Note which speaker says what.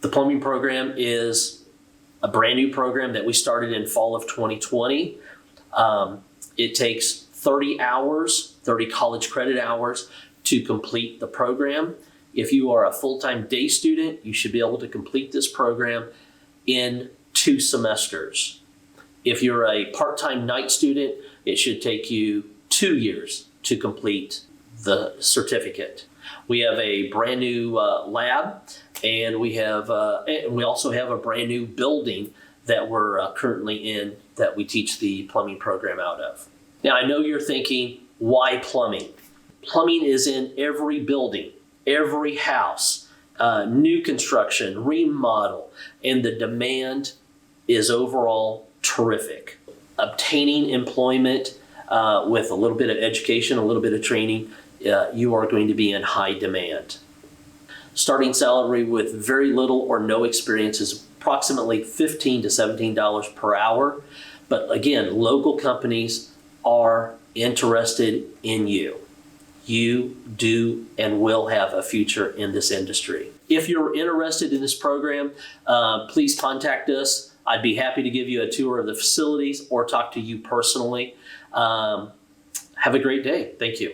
Speaker 1: The plumbing program is a brand new program that we started in fall of 2020. It takes 30 hours, 30 college credit hours to complete the program. If you are a full-time day student, you should be able to complete this program in 2 semesters. If you're a part-time night student, it should take you 2 years to complete the certificate. We have a brand new lab, and we also have a brand new building that we're currently in that we teach the plumbing program out of. Now, I know you're thinking, why plumbing? Plumbing is in every building, every house, new construction, remodel, and the demand is overall terrific. Obtaining employment with a little bit of education, a little bit of training, you are going to be in high demand. Starting salary with very little or no experience is approximately $15 to $17 per hour. But again, local companies are interested in you. You do and will have a future in this industry. If you're interested in this program, please contact us. I'd be happy to give you a tour of the facilities or talk to you personally. Have a great day. Thank you.